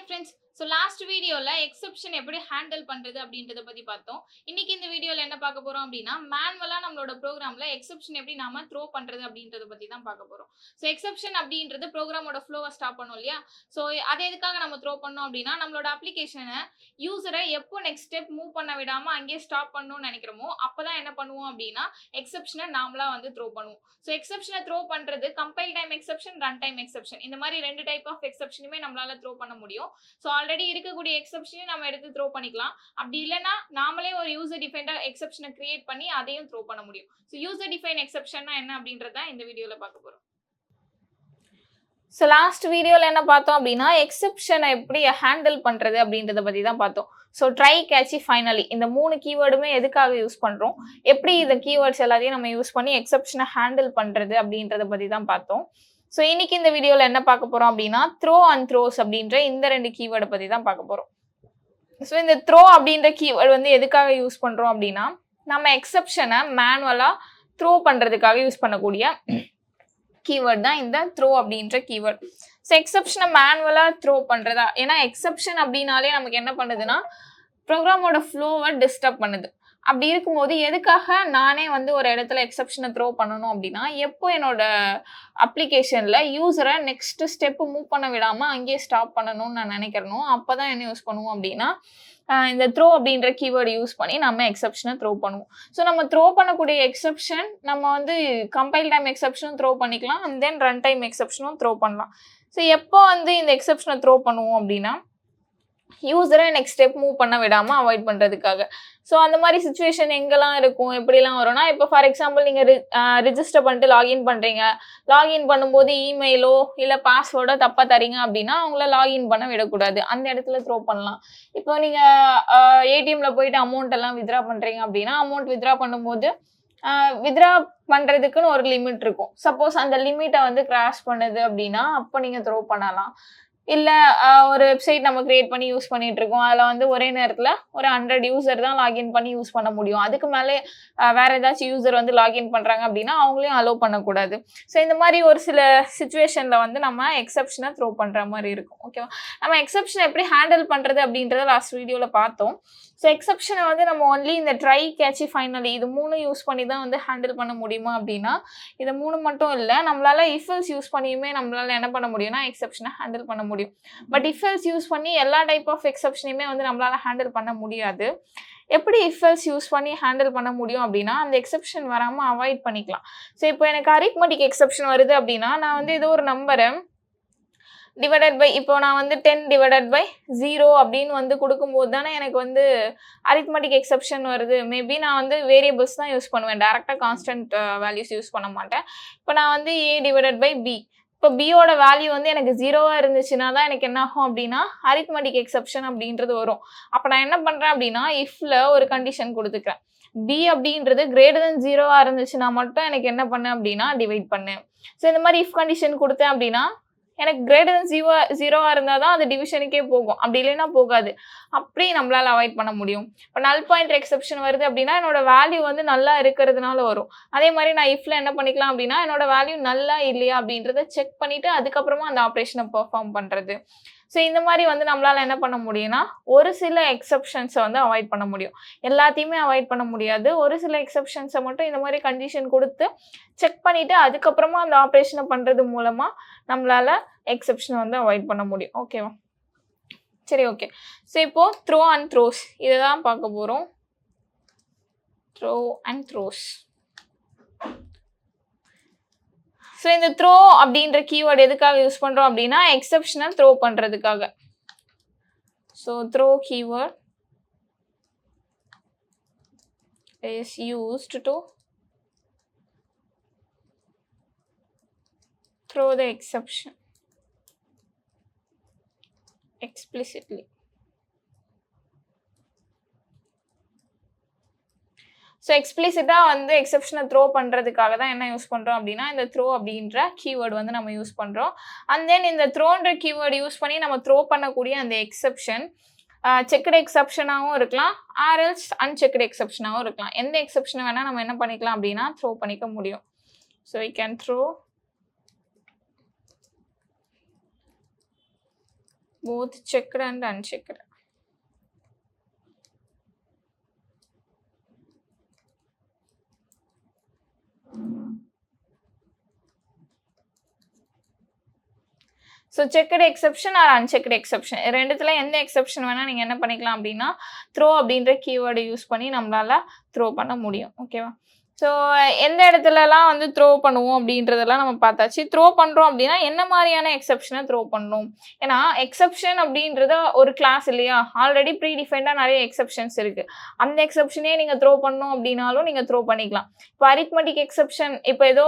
Hi friends. So last video la exception எப்படி handle பண்றது அப்படின்றத பத்தி பார்த்தோம். இன்னைக்கு இந்த வீடியோல என்ன பார்க்க போறோம் அப்படினா மேனுவலா நம்மளோட புரோகிராம்ல எக்ஸெப்ஷன் எப்படி நாம த்ரோ பண்றது அப்படின்றத பத்தி தான் பார்க்க போறோம். சோ எக்ஸெப்ஷன் அப்படின்றது புரோகிராமோட ஃப்ளோவை ஸ்டாப் பண்ணும் இல்லையா? சோ அது எதுக்காக நம்ம த்ரோ பண்ணோம் அப்படினா நம்மளோட அப்ளிகேஷனை யூசரை எப்போ நெக்ஸ்ட் ஸ்டெப் மூவ் பண்ண விடாம அங்கேயே ஸ்டாப் பண்ணணும்னு நினைக்கிறோமோ அப்பதான் என்ன பண்ணுவோம் அப்படினா எக்ஸெப்ஷனை நாமளா வந்து த்ரோ பண்ணுவோம். சோ எக்ஸெப்ஷனை த்ரோ பண்றது compile time exception, run time exception இந்த மாதிரி ரெண்டு டைப் ஆஃப் எக்ஸெப்ஷனுமே நம்மளால த்ரோ பண்ண முடியும். சோ ஆல்ரெடி இருக்கக்கூடிய எக்ஸெப்ஷனை நம்ம எடுத்து த்ரோ பண்ணிக்கலாம். அப்படி இல்லைன்னா நாமளே ஒரு யூசர் டிஃபைன்ட் எக்ஸெப்ஷனை கிரியேட் பண்ணி அதையும் த்ரோ பண்ண முடியும். ஸோ யூசர் டிஃபைன் எக்ஸெப்ஷன்னா என்ன அப்படின்றத இந்த வீடியோல பார்க்க போறோம். ஸோ லாஸ்ட் வீடியோவில் என்ன பார்த்தோம் அப்படின்னா எக்ஸெப்ஷனை எப்படி ஹேண்டில் பண்ணுறது அப்படின்றத பற்றி தான் பார்த்தோம். ஸோ ட்ரை, கேட்சி, ஃபைனலி இந்த 3 கீவேர்டுமே எதுக்காக யூஸ் பண்ணுறோம், எப்படி இந்த கீவேர்ட்ஸ் எல்லாத்தையும் நம்ம யூஸ் பண்ணி எக்ஸெப்ஷனை ஹேண்டில் பண்ணுறது அப்படின்றத பற்றி தான் பார்த்தோம். ஸோ இன்னைக்கு இந்த வீடியோவில் என்ன பார்க்க போகிறோம் அப்படின்னா த்ரோ அண்ட் த்ரோஸ் அப்படின்ற இந்த 2 கீவேர்டை பற்றி தான் பார்க்க போகிறோம். ஸோ இந்த த்ரோ அப்படின்ற கீவேர்டு வந்து எதுக்காக யூஸ் பண்ணுறோம் அப்படின்னா நம்ம எக்ஸெப்ஷனை மேனுவலாக த்ரோ பண்ணுறதுக்காக யூஸ் பண்ணக்கூடிய கீவேர்ட் தான் இந்த த்ரோ அப்படின்ற கீவேர்ட். ஸோ எக்ஸெப்ஷனை மேனுவலாக த்ரோ பண்ணுறதா, ஏன்னா எக்ஸெப்ஷன் அப்படின்னாலே நமக்கு என்ன பண்ணுதுன்னா ப்ரோக்ராமோட ஃப்ளோவை டிஸ்டர்ப் பண்ணுது. அப்படி இருக்கும்போது எதுக்காக நானே வந்து ஒரு இடத்துல எக்ஸெப்ஷனை த்ரோ பண்ணணும் அப்படின்னா எப்போ என்னோட அப்ளிகேஷனில் யூஸரை நெக்ஸ்ட் ஸ்டெப்பு மூவ் பண்ண விடாமல் அங்கேயே ஸ்டாப் பண்ணணும்னு நான் நினைக்கிறேனோ அப்போ தான் என்ன யூஸ் பண்ணுவோம் அப்படின்னா இந்த த்ரோ அப்படின்ற கீவேர்டு யூஸ் பண்ணி நம்ம எக்ஸெப்ஷனை த்ரோ பண்ணுவோம். ஸோ நம்ம த்ரோ பண்ணக்கூடிய எக்ஸெப்ஷன் நம்ம வந்து கம்பைல் டைம் எக்ஸெப்ஷனும் த்ரோ பண்ணிக்கலாம், அண்ட் தென் ரன் டைம் எக்ஸெப்ஷனும் த்ரோ பண்ணலாம். ஸோ எப்போ வந்து இந்த எக்ஸெப்ஷனை த்ரோ பண்ணுவோம் அப்படின்னா யூஸரை நெக்ஸ்ட் ஸ்டெப் மூவ் பண்ண விடாமல் அவாய்ட் பண்ணுறதுக்காக. ஸோ அந்த மாதிரி சுச்சுவேஷன் எங்கெல்லாம் இருக்கும், எப்படிலாம் வரும்னா இப்போ ஃபார் எக்ஸாம்பிள் நீங்கள் ரிஜிஸ்டர் பண்ணிட்டு லாகின் பண்ணுறீங்க, லாகின் பண்ணும்போது இமெயிலோ இல்லை பாஸ்வேர்டோ தப்பாக தரீங்க அப்படின்னா அவங்கள லாகின் பண்ண விடக்கூடாது, அந்த இடத்துல த்ரோ பண்ணலாம். இப்போ நீங்கள் ஏடிஎம்ல போயிட்டு அமௌண்ட் எல்லாம் வித்ரா பண்ணுறீங்க அப்படின்னா அமௌண்ட் வித்ரா பண்ணும்போது வித்ரா பண்ணுறதுக்குன்னு ஒரு லிமிட் இருக்கும். சப்போஸ் அந்த லிமிட்டை வந்து கிராஸ் பண்ணுது அப்படின்னா அப்போ நீங்கள் த்ரோ பண்ணலாம். இல்லை ஒரு வெப்சைட் நம்ம கிரியேட் பண்ணி யூஸ் பண்ணிட்டு இருக்கோம், அதில் வந்து ஒரே நேரத்தில் ஒரு 100 யூசர் தான் லாகின் பண்ணி யூஸ் பண்ண முடியும், அதுக்கு மேலே வேற ஏதாச்சும் யூசர் வந்து லாகின் பண்ணுறாங்க அப்படின்னா அவங்களையும் அலோவ் பண்ணக்கூடாது. ஸோ இந்த மாதிரி ஒரு சில சுச்சுவேஷனில் வந்து நம்ம எக்ஸெப்ஷனை த்ரோ பண்ணுற மாதிரி இருக்கும். ஓகேவா, நம்ம எக்ஸெப்ஷனை எப்படி ஹேண்டில் பண்ணுறது அப்படின்றத லாஸ்ட் வீடியோவில் பார்த்தோம். ஸோ எக்ஸெப்ஷனை வந்து நம்ம ஒன்லி இந்த ட்ரை, கேட்சி, ஃபைனலி இது 3 யூஸ் பண்ணி தான் வந்து ஹேண்டில் பண்ண முடியுமா அப்படின்னா இது 3 மட்டும் இல்லை, நம்மளால இஃப் எல்ஸ் யூஸ் பண்ணியுமே நம்மளால என்ன பண்ண முடியும்னா எக்ஸெப்ஷனை ஹேண்டில் பண்ண முடியும். பட் இஃப் எல்ஸ் யூஸ் பண்ணி எல்லா டைப் ஆஃப் எக்ஸெப்ஷனையுமே வந்து நம்மளால ஹேண்டில் பண்ண முடியாது. எப்படி இஃப் எல்ஸ் யூஸ் பண்ணி ஹேண்டில் பண்ண முடியும் அப்படின்னா அந்த எக்ஸெப்ஷன் வராமல் அவாய்ட் பண்ணிக்கலாம். ஸோ இப்போ எனக்கு அரித்மெட்டிக் எக்ஸெப்ஷன் வருது அப்படின்னா நான் வந்து ஏதோ ஒரு நம்பரை டிவைடட் பை, இப்போ நான் வந்து 10 டிவைடட் பை 0 அப்படின்னு வந்து கொடுக்கும்போது தானே எனக்கு வந்து அரித்மெட்டிக் எக்ஸெப்ஷன் வருது. மேபி நான் வந்து வேரியபிள்ஸ் தான் யூஸ் பண்ணுவேன், டேரெக்டாக கான்ஸ்டன்ட் வேல்யூஸ் யூஸ் பண்ண மாட்டேன். இப்போ நான் வந்து a டிவைடட் பை b, இப்போ பியோட வேல்யூ வந்து எனக்கு 0வா இருந்துச்சுன்னா தான் எனக்கு என்ன ஆகும் அப்படின்னா அரித்மெட்டிக் எக்ஸெப்ஷன் அப்படின்றது வரும். அப்போ நான் என்ன பண்ணுறேன் அப்படின்னா இஃப்ல ஒரு கண்டிஷன் கொடுத்துக்கிறேன், b அப்படின்றது கிரேட்டர் தென் 0வா இருந்துச்சுன்னா மட்டும் எனக்கு என்ன பண்ணேன் அப்படின்னா டிவைட் பண்ணேன். ஸோ இந்த மாதிரி இஃப் கண்டிஷன் கொடுத்தேன் அப்படின்னா எனக்கு கிரேட்டர் தென் 0வா இருந்தால் தான் அது டிவிஷனுக்கே போகும், அப்படி இல்லைன்னா போகாது. அப்படி நம்மளால அவாய்ட் பண்ண முடியும். இப்போ நல் பாயிண்ட் எக்ஸெப்ஷன் வருது அப்படின்னா என்னோட வேல்யூ வந்து நல்லா இருக்கிறதுனால வரும். அதே மாதிரி நான் இஃப்ல என்ன பண்ணிக்கலாம் அப்படின்னா என்னோட வேல்யூ நல்லா இல்லையா அப்படின்றத செக் பண்ணிட்டு அதுக்கப்புறமா அந்த ஆப்ரேஷனை பெர்ஃபார்ம் பண்ணுறது. ஸோ இந்த மாதிரி வந்து நம்மளால என்ன பண்ண முடியும்னா ஒரு சில எக்ஸெப்ஷன்ஸை வந்து அவாய்ட் பண்ண முடியும், எல்லாத்தையுமே அவாய்ட் பண்ண முடியாது. ஒரு சில எக்ஸெப்ஷன்ஸை மட்டும் இந்த மாதிரி கண்டிஷன் கொடுத்து செக் பண்ணிட்டு அதுக்கப்புறமா அந்த ஆப்ரேஷனை பண்ணுறது மூலமாக நம்மளால எக்ஸெப்ஷனை வந்து அவாய்ட் பண்ண முடியும். ஓகேவா, சரி ஓகே. ஸோ இப்போ த்ரோ அண்ட் த்ரோஸ் இதை தான் பார்க்க போகிறோம். Throw and throws. ஸோ இந்த த்ரோ அப்படின்ற கீவேர்டு எதுக்காக யூஸ் பண்ணுறோம் அப்படின்னா எக்ஸெப்ஷனை த்ரோ பண்ணுறதுக்காக. So throw keyword is used to throw the exception explicitly. So எக்ஸ்பிளிசிட்டாக வந்து எக்ஸெப்ஷனை த்ரோ பண்ணுறதுக்காக தான் என்ன யூஸ் பண்ணுறோம் அப்படின்னா இந்த த்ரோ அப்படின்ற கீவேர்டு வந்து நம்ம யூஸ் பண்ணுறோம். அண்ட் தென் இந்த த்ரோன்ற கீவேர்டு யூஸ் பண்ணி நம்ம த்ரோ பண்ணக்கூடிய அந்த எக்ஸெப்ஷன் செக்டு எக்ஸெப்ஷனாகவும் இருக்கலாம், ஆர்எல்ஸ் அன்செக்டு எக்ஸெப்ஷனாகவும் இருக்கலாம். எந்த எக்ஸெப்ஷனை வேணால் நம்ம என்ன பண்ணிக்கலாம் அப்படின்னா த்ரோ பண்ணிக்க முடியும். So we can throw both checked and unchecked. So checked exception or unchecked exception ரெண்டுத்துல எந்த எக்ஸெப்ஷன் வேணால் நீங்கள் என்ன பண்ணிக்கலாம் அப்படின்னா த்ரோ அப்படின்ற கீவேர்டை யூஸ் பண்ணி நம்மளால் த்ரோ பண்ண முடியும். ஓகேவா? ஸோ எந்த இடத்துலலாம் வந்து த்ரோ பண்ணுவோம் அப்படின்றதெல்லாம் நம்ம பார்த்தாச்சு. த்ரோ பண்ணுறோம் அப்படின்னா என்ன மாதிரியான எக்ஸெப்ஷனை த்ரோ பண்ணணும்? ஏன்னா எக்ஸெப்ஷன் அப்படின்றது ஒரு கிளாஸ் இல்லையா? ஆல்ரெடி ப்ரீடிஃபைண்டாக நிறைய எக்ஸெப்ஷன்ஸ் இருக்குது. அந்த எக்ஸெப்ஷனே நீங்கள் த்ரோ பண்ணணும் அப்படின்னாலும் நீங்கள் த்ரோ பண்ணிக்கலாம். இப்போ அரித்மெட்டிக் எக்ஸெப்ஷன், இப்போ ஏதோ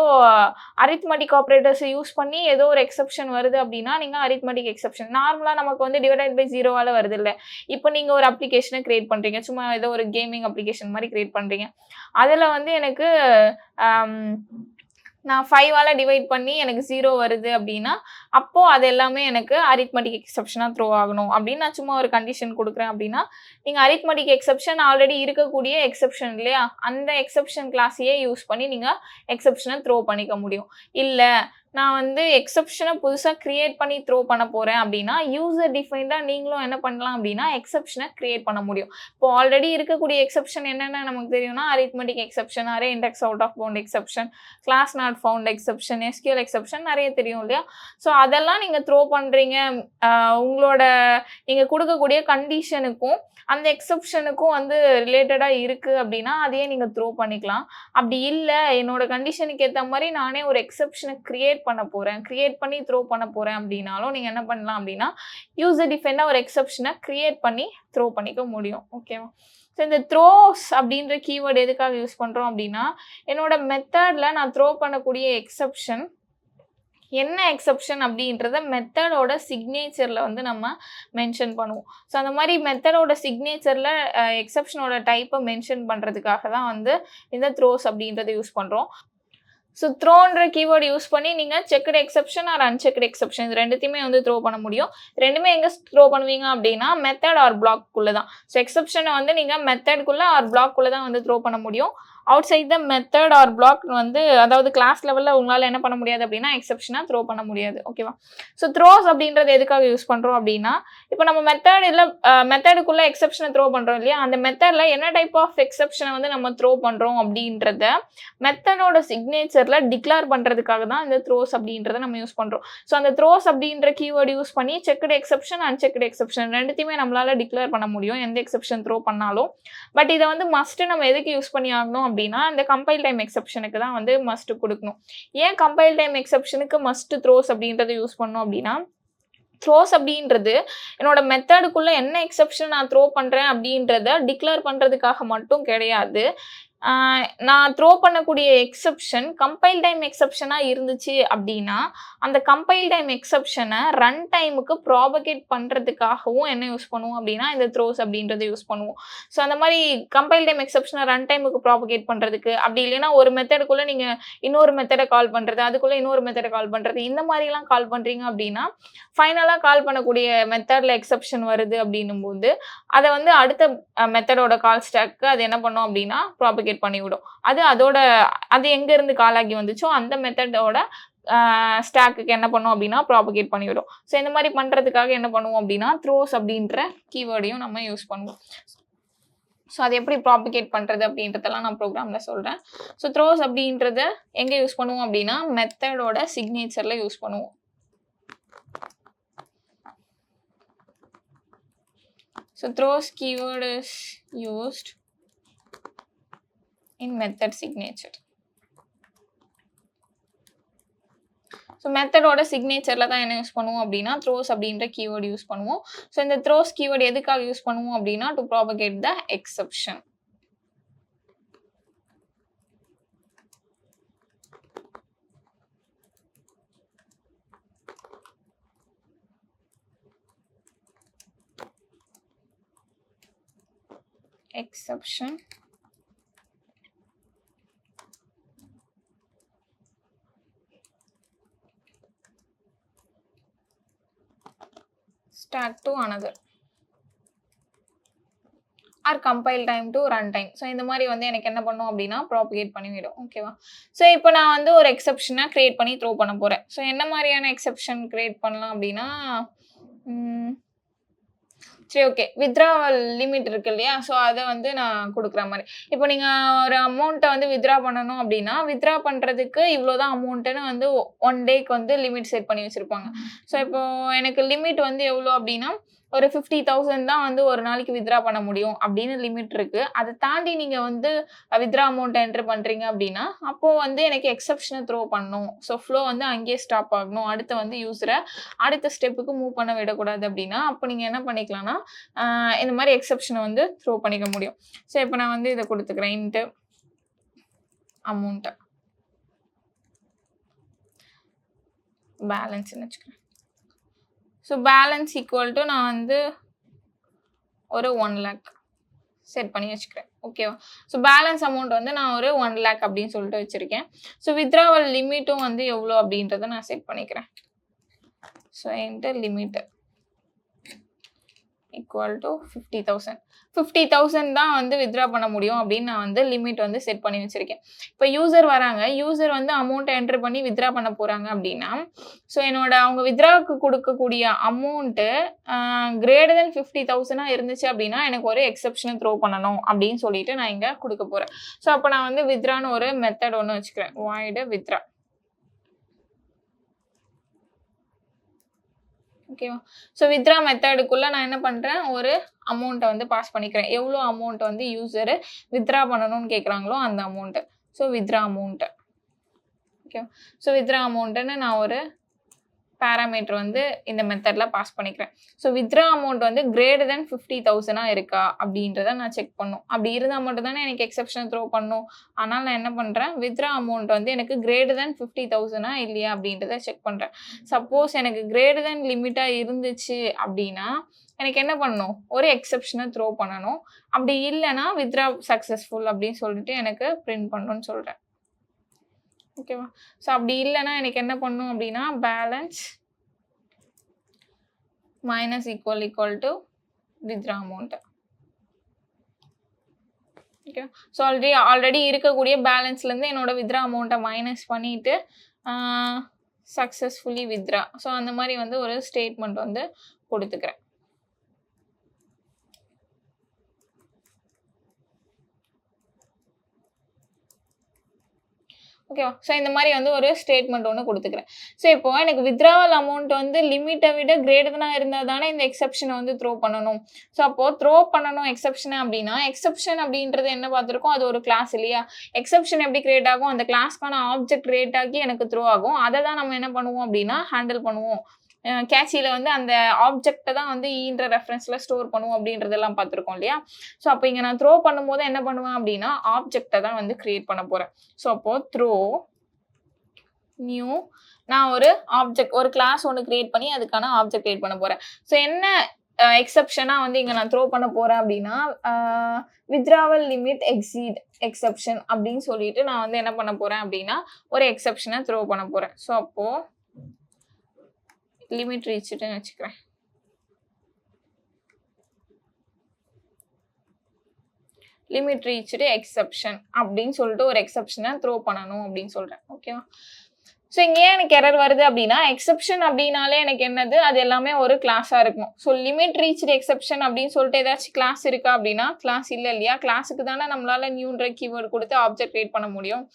அரித்மெட்டிக் ஆப்ரேட்டர்ஸை யூஸ் பண்ணி ஏதோ ஒரு எக்ஸெப்ஷன் வருது அப்படின்னா நீங்கள் அரித்மெட்டிக் எக்ஸெப்ஷன் நார்மலாக நமக்கு வந்து டிவைடட் பை 0வால் வருது இல்லை? இப்போ நீங்கள் ஒரு அப்ளிகேஷனை கிரியேட் பண்ணுறீங்க, சும்மா ஏதோ ஒரு கேமிங் அப்ளிகேஷன் மாதிரி கிரியேட் பண்ணுறீங்க. அதில் வந்து எனக்கு நான் 5ஆல் டிவைட் பண்ணி எனக்கு 0 வருது அப்படின்னா அப்போது அது எல்லாமே எனக்கு அரித்மெட்டிக் எக்ஸெப்ஷனாக த்ரோ ஆகணும் அப்படின்னு நான் சும்மா ஒரு கண்டிஷன் கொடுக்குறேன் அப்படின்னா நீங்கள் அரித்மெட்டிக் எக்ஸெப்ஷன் ஆல்ரெடி இருக்கக்கூடிய எக்ஸெப்ஷன் இல்லையா, அந்த எக்ஸெப்ஷன் கிளாஸையே யூஸ் பண்ணி நீங்கள் எக்ஸெப்ஷனை த்ரோ பண்ணிக்க முடியும். இல்லை நான் வந்து எக்ஸெப்ஷனை புதுசாக க்ரியேட் பண்ணி த்ரோ பண்ண போகிறேன் அப்படின்னா யூசர் டிஃபைன்டாக நீங்களும் என்ன பண்ணலாம் அப்படின்னா எக்ஸெப்ஷனை க்ரியேட் பண்ண முடியும். இப்போ ஆல்ரெடி இருக்கக்கூடிய எக்ஸெப்ஷன் என்னென்ன நமக்கு தெரியும்னா arithmetic exception, array index out of bound exception, class not found exception, SQL exception நிறைய தெரியும் இல்லையா? ஸோ அதெல்லாம் நீங்கள் த்ரோ பண்ணுறீங்க உங்களோட நீங்கள் கொடுக்கக்கூடிய கண்டிஷனுக்கும் அந்த எக்ஸெப்ஷனுக்கும் வந்து ரிலேட்டடாக இருக்குது அப்படின்னா அதையே நீங்கள் த்ரோ பண்ணிக்கலாம். அப்படி இல்லை என்னோட கண்டிஷனுக்கு ஏற்ற மாதிரி நானே ஒரு எக்ஸெப்ஷனை க்ரியேட் பண்ணி த்ரோ பண்ண போகிறேன் அப்படின்னாலும் நீங்கள் என்ன பண்ணலாம் அப்படின்னா யூசர் டிஃபைண்டாக ஒரு எக்ஸெப்ஷனை க்ரியேட் பண்ணி த்ரோ பண்ணிக்க முடியும். ஓகேவா? ஸோ இந்த த்ரோஸ் அப்படின்ற கீவேர்டு எதுக்காக யூஸ் பண்ணுறோம் அப்படின்னா என்னோட மெத்தடில் நான் த்ரோ பண்ணக்கூடிய எக்ஸெப்ஷன் என்ன எக்ஸெப்ஷன் அப்படின்றத மெத்தடோட சிக்னேச்சரில் வந்து நம்ம மென்ஷன் பண்ணுவோம். ஸோ அந்த மாதிரி மெத்தடோட சிக்னேச்சரில் எக்ஸெப்ஷனோட டைப்பை மென்ஷன் பண்ணுறதுக்காக தான் வந்து இந்த த்ரோஸ் அப்படின்றத யூஸ் பண்ணுறோம். ஸோ த்ரோன்ற கீவேர்டு யூஸ் பண்ணி நீங்கள் checked exception or unchecked exception இது ரெண்டுத்தையுமே வந்து த்ரோ பண்ண முடியும். ரெண்டுமே எங்கே த்ரோ பண்ணுவீங்க அப்படின்னா மெத்தட் ஆர் பிளாக்குள்ளே தான். ஸோ எக்ஸெப்ஷனை வந்து நீங்கள் மெத்தடுக்குள்ளே ஆர் பிளாக்குள்ளே தான் வந்து த்ரோ பண்ண முடியும். Outside the method or block வந்து அதாவது கிளாஸ் லெவலில் உங்களால் என்ன பண்ண முடியாது அப்படின்னா எக்ஸெப்ஷனாக த்ரோ பண்ண முடியாது. ஓகேவா? ஸோ த்ரோஸ் அப்படின்றது எதுக்காக யூஸ் பண்ணுறோம் அப்படின்னா இப்போ நம்ம மெத்தடுக்குள்ளே எக்ஸெப்ஷனை த்ரோ பண்ணுறோம் இல்லையா, அந்த மெத்தடில் என்ன டைப் ஆஃப் எக்ஸெப்ஷனை வந்து நம்ம த்ரோ பண்ணுறோம் அப்படின்றத மெத்தடோட சிக்னேச்சரில் டிக்ளேர் பண்ணுறதுக்காக தான் இந்த த்ரோஸ் அப்படின்றத நம்ம யூஸ் பண்ணுறோம். ஸோ அந்த த்ரோஸ் அப்படின்ற கீவேர்டு யூஸ் பண்ணி செக்டு எக்ஸெப்ஷன் அன்செக்டு எக்ஸெப்ஷன் ரெண்டுத்தையுமே நம்மளால் டிக்ளேர் பண்ண முடியும் எந்த எக்ஸெப்ஷன் த்ரோ பண்ணாலும். பட் இதை வந்து மஸ்ட்டு நம்ம எதுக்கு யூஸ் பண்ணி ஆகணும் அப்படின்னா இந்த கம்பைல் டைம் எக்ஸெப்ஷனுக்கு தான் வந்து மஸ்ட் கொடுக்கணும். ஏன் கம்பைல் டைம் எக்ஸெப்ஷனுக்கு மஸ்ட் த்ரோஸ் அப்படின்றத யூஸ் பண்ணோம் அப்படின்னா த்ரோஸ் அப்படின்றது என்னோட மெத்தடுக்குள்ள என்ன எக்ஸெப்ஷன் நான் த்ரோ பண்ணுறேன் அப்படின்றத டிக்ளேர் பண்ணுறதுக்காக மட்டும் கிடையாது. நான் த்ரோ பண்ணக்கூடிய எக்ஸெப்ஷன் கம்பைல் டைம் எக்ஸெப்ஷனாக இருந்துச்சு அப்படின்னா அந்த கம்பைல் டைம் எக்ஸெப்ஷனை ரன் டைமுக்கு ப்ராபகேட் பண்ணுறதுக்காகவும் என்ன யூஸ் பண்ணுவோம் அப்படின்னா இந்த த்ரோஸ் அப்படின்றத யூஸ் பண்ணுவோம். ஸோ அந்த மாதிரி கம்பைல் டைம் எக்ஸெப்ஷனை ரன் டைமுக்கு ப்ராபகேட் பண்ணுறதுக்கு, அப்படி இல்லைன்னா ஒரு மெத்தடுக்குள்ளே நீங்கள் இன்னொரு மெத்தடை கால் பண்ணுறது, அதுக்குள்ளே இன்னொரு மெத்தடை கால் பண்ணுறது, இந்த மாதிரிலாம் கால் பண்ணுறீங்க அப்படின்னா ஃபைனலாக கால் பண்ணக்கூடிய மெத்தடில் எக்ஸெப்ஷன் வருது அப்படின்னும் போது அதை வந்து அடுத்த மெத்தடோட கால் ஸ்டாக்கு அது என்ன பண்ணோம் அப்படின்னா ப்ராபகேட் பண்ணிவிடும். அது எங்கேருந்து கால் ஆகி வந்துச்சோ அந்த மெத்தடோட ஸ்டாக்குக்கு என்ன பண்ணும் அப்படின்னா ப்ராபகேட் பண்ணிவிடும். ஸோ இந்த மாதிரி பண்ணுறதுக்காக என்ன பண்ணுவோம் அப்படின்னா த்ரோஸ் அப்படின்ற கீவேர்டையும் நம்ம யூஸ் பண்ணுவோம். ஸோ அது எப்படி ப்ராபகேட் பண்ணுறது அப்படின்றதெல்லாம் நான் ப்ரோக்ராமில் சொல்கிறேன். ஸோ த்ரோஸ் அப்படின்றத எங்கே யூஸ் பண்ணுவோம் அப்படின்னா மெத்தடோட சிக்னேச்சரில் யூஸ் பண்ணுவோம். So throws keyword is used in method signature. So மெத்தடோட சிக்னேச்சரில் தான் என்ன யூஸ் பண்ணுவோம் அப்படின்னா த்ரோஸ் அப்படின்ற கீவேர்டு யூஸ் பண்ணுவோம். ஸோ இந்த த்ரோஸ் கீவேர்டு எதுக்காக யூஸ் பண்ணுவோம் அப்படின்னா to propagate the exception. Exception stack to another or compile time to run time. So இந்த மாதிரி வந்து எனக்கு என்ன பண்ணும் அப்படின்னா ப்ராபகேட் பண்ணிவிடும். ஓகேவா? ஸோ இப்போ நான் வந்து ஒரு எக்ஸெப்ஷனை க்ரியேட் பண்ணி த்ரோ பண்ண போகிறேன். ஸோ என்ன மாதிரியான எக்ஸெப்ஷன் க்ரியேட் பண்ணலாம் அப்படின்னா சரி ஓகே. வித்ட்ராவல் லிமிட் இருக்கு இல்லையா? ஸோ அத வந்து நான் குடுக்குற மாரி. இப்போ நீங்க ஒரு அமௌண்ட்ட வந்து வித்ட்ரா பண்ணணும் அப்டின்னா, வித்ட்ரா பண்றதுக்கு இவ்ளோ தான் அமௌண்ட்டுன்னு வந்து 1 டேக்கு வந்து லிமிட் செட் பண்ணி வச்சிருப்பாங்க. ஸோ இப்போ எனக்கு லிமிட் வந்து எவ்ளோ அப்டின்னா, ஒரு 50,000 தான் வந்து ஒரு நாளைக்கு வித்ட்ரா பண்ண முடியும் அப்டின்னு லிமிட் இருக்கு. அத தாண்டி நீங்க வந்து வித்ட்ரா அமௌண்ட் என்டர் பண்றீங்க அப்டின்னா, அப்போ வந்து எனக்கு எக்செப்ஷன த்ரோ பண்ணணும். ஸோ ஃப்ளோ வந்து அங்கேயே ஸ்டாப் ஆகணும். அடுத்து வந்து யூசர அடுத்த ஸ்டெப்புக்கு மூவ் பண்ண விடக்கூடாது அப்டின்னா, அப்ப நீங்க என்ன பண்ணிக்கலாம்னா, இந்த மாரி எக்செப்ஷன வந்து த்ரோ பண்ணிக்க முடியும். ஸோ இப்ப நான் வந்து இத குடுத்துக்கிறேன். இன்ட்டு அமௌண்ட் பேலன்ஸ்ன்னு வச்சுக்கிறேன். ஸோ பேலன்ஸ் ஈக்குவல் டூ நான் வந்து ஒரு 1,00,000 செட் பண்ணி வச்சுக்கிறேன். ஓகேவா? ஸோ பேலன்ஸ் அமௌண்ட் வந்து நான் ஒரு 1,00,000 அப்படின்னு சொல்லிட்டு வச்சிருக்கேன். ஸோ வித்ட்ராவல் லிமிட்டும் வந்து எவ்வளோ அப்படின்றத நான் செட் பண்ணிக்கிறேன். So into limit equal to 50,000. 50,000 தான் வந்து வித்ட்ரா பண்ண முடியும் அப்படின்னு நான் வந்து லிமிட் வந்து செட் பண்ணி வச்சிருக்கேன். இப்போ யூசர் வராங்க. யூசர் வந்து அமௌண்ட் என்டர் பண்ணி வித்ட்ரா பண்ண போறாங்க அப்படின்னா, ஸோ என்னோட அவங்க வித்ட்ராவுக்கு குடுக்கக்கூடிய அமௌண்ட்டு கிரேட்டர் தென் 50,000 இருந்துச்சு அப்படின்னா, எனக்கு ஒரு எக்செப்ஷன த்ரோ பண்ணணும் அப்படின்னு சொல்லிட்டு நான் இங்க குடுக்க போறேன். ஸோ அப்போ நான் வந்து வித்ட்ரான்னு ஒரு மெத்தட் ஒண்ணு வச்சுக்கிறேன். Void withdraw. ஓகேவா? ஸோ வித்ட்ரா மெத்தடுக்குள்ள நான் என்ன பண்றேன், ஒரு அமௌண்ட்ட வந்து பாஸ் பண்ணிக்கிறேன். எவ்வளோ அமௌண்ட் வந்து யூசரு வித்ட்ரா பண்ணணும்னு கேட்குறாங்களோ அந்த அமௌண்ட். So withdraw amount. ஓகேவா? ஸோ வித்ட்ரா அமௌண்ட்டுன்னு நான் ஒரு பாராமீட்டர் வந்து இந்த மெத்தட்ல பாஸ் பண்ணிக்கிறேன். ஸோ வித்ட்ரா அமௌண்ட் வந்து கிரேட்டர் தென் 50,000 இருக்கா அப்படின்றத நான் செக் பண்ணணும். அப்படி இருந்தா மட்டும் தானே எனக்கு எக்செப்ஷன் த்ரோ பண்ணணும். அதனால நான் என்ன பண்றேன், வித்ட்ரா அமௌண்ட் வந்து எனக்கு கிரேட்டர் தென் 50,000 இல்லையா அப்படின்றத செக் பண்றேன். சப்போஸ் எனக்கு கிரேட்டர் தென் லிமிட்டா இருந்துச்சு அப்படின்னா, எனக்கு என்ன பண்ணணும், ஒரு எக்செப்ஷன த்ரோ பண்ணணும். அப்படி இல்லைன்னா வித்ட்ரா சக்சஸ்ஃபுல் அப்படின்னு சொல்லிட்டு எனக்கு பிரிண்ட் பண்ணணும்னு சொல்றேன். ஓகேவா? ஸோ அப்படி இல்லைன்னா எனக்கு என்ன பண்ணணும் அப்படின்னா, balance minus equal to withdraw amount. Okay. So already இருக்கக்கூடிய பேலன்ஸ்லேருந்து என்னோட வித்ட்ரா அமௌண்ட்டை மைனஸ் பண்ணிட்டு சக்ஸஸ்ஃபுல்லி வித்ட்ரா. ஸோ அந்த மாதிரி வந்து ஒரு ஸ்டேட்மெண்ட் வந்து கொடுத்துக்கிறேன். ஓகேவா? ஸோ இந்த மாதிரி வந்து ஒரு ஸ்டேட்மெண்ட் ஒண்ணு குடுத்துக்கிறேன். ஸோ இப்போ எனக்கு வித்ட்ராவல் அமௌண்ட் வந்து லிமிட்ட விட கிரேட்டர் இருந்தா தானே இந்த எக்செப்ஷன வந்து த்ரோ பண்ணணும். ஸோ அப்போ த்ரோ பண்ணணும் எக்செப்ஷன அப்படின்னா, எக்செப்ஷன் அப்படின்றது என்ன பார்த்திருக்கோம், அது ஒரு கிளாஸ் இல்லையா? எக்செப்ஷன் எப்படி கிரியேட் ஆகும், அந்த கிளாஸ்க்கான ஆப்ஜெக்ட் கிரியேட் ஆகி எனக்கு த்ரோ ஆகும். அத தான் நம்ம என்ன பண்ணுவோம் அப்படின்னா, ஹேண்டில் பண்ணுவோம். கேட்சில வந்து அந்த ஆப்ஜெக்ட்ட தான் வந்து ஈன்ற ரெஃபரன்ஸ்ல ஸ்டோர் பண்ணுவோம் அப்படின்றதெல்லாம் பார்த்திருக்கோம் இல்லையா? ஸோ அப்போ இங்க நான் த்ரோ பண்ணும்போது என்ன பண்ணுவேன் அப்படின்னா, ஆப்ஜெக்ட்ட தான் வந்து கிரியேட் பண்ண போறேன். ஸோ அப்போ த்ரோ நியூ நான் ஒரு ஆப்ஜெக்ட் ஒரு கிளாஸ் ஒண்ணு கிரியேட் பண்ணி அதுக்கான ஆப்ஜெக்ட் கிரியேட் பண்ண போறேன். ஸோ என்ன எக்செப்ஷனா வந்து இங்க நான் த்ரோ பண்ண போறேன் அப்படின்னா, வித்ட்ராவல் லிமிட் எக்ஸீட் எக்செப்ஷன் அப்படின்னு சொல்லிட்டு நான் வந்து என்ன பண்ண போறேன் அப்படின்னா, ஒரு எக்செப்ஷனை த்ரோ பண்ண போறேன். ஸோ அப்போ லிமிட் ரீச்டுன்னு வச்சுக்கிறேன். லிமிட் ரீச்டு எக்செப்ஷன் அப்படின்னு சொல்லிட்டு ஒரு எக்செப்ஷனை த்ரோ பண்ணணும் அப்படின்னு சொல்றேன். ஓகேவா? ஸோ இங்க ஏன் எனக்கு எரர் வருது அப்படின்னா, எக்செப்ஷன் அப்படின்னாலே எனக்கு என்னது, அது எல்லாமே ஒரு கிளாஸா இருக்கும். ஸோ லிமிட் ரீச்டு எக்செப்ஷன் அப்படின்னு சொல்லிட்டு ஏதாச்சும் கிளாஸ் இருக்கா அப்படின்னா, கிளாஸ் இல்ல இல்லையா? கிளாஸுக்கு தானே நம்மளால நியூன்ற கீவேர்ட் கொடுத்து ஆப்ஜெக்ட் கிரியேட் பண்ண முடியும்.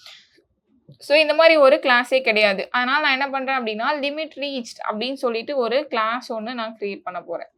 ஸோ இந்த மாதிரி ஒரு கிளாஸே கிடையாது. அதனால நான் என்ன பண்றேன் அப்படின்னா, லிமிட் ரீச்ட் அப்படின்னு சொல்லிட்டு ஒரு கிளாஸ் ஒண்ணு நான் கிரியேட் பண்ண போறேன்.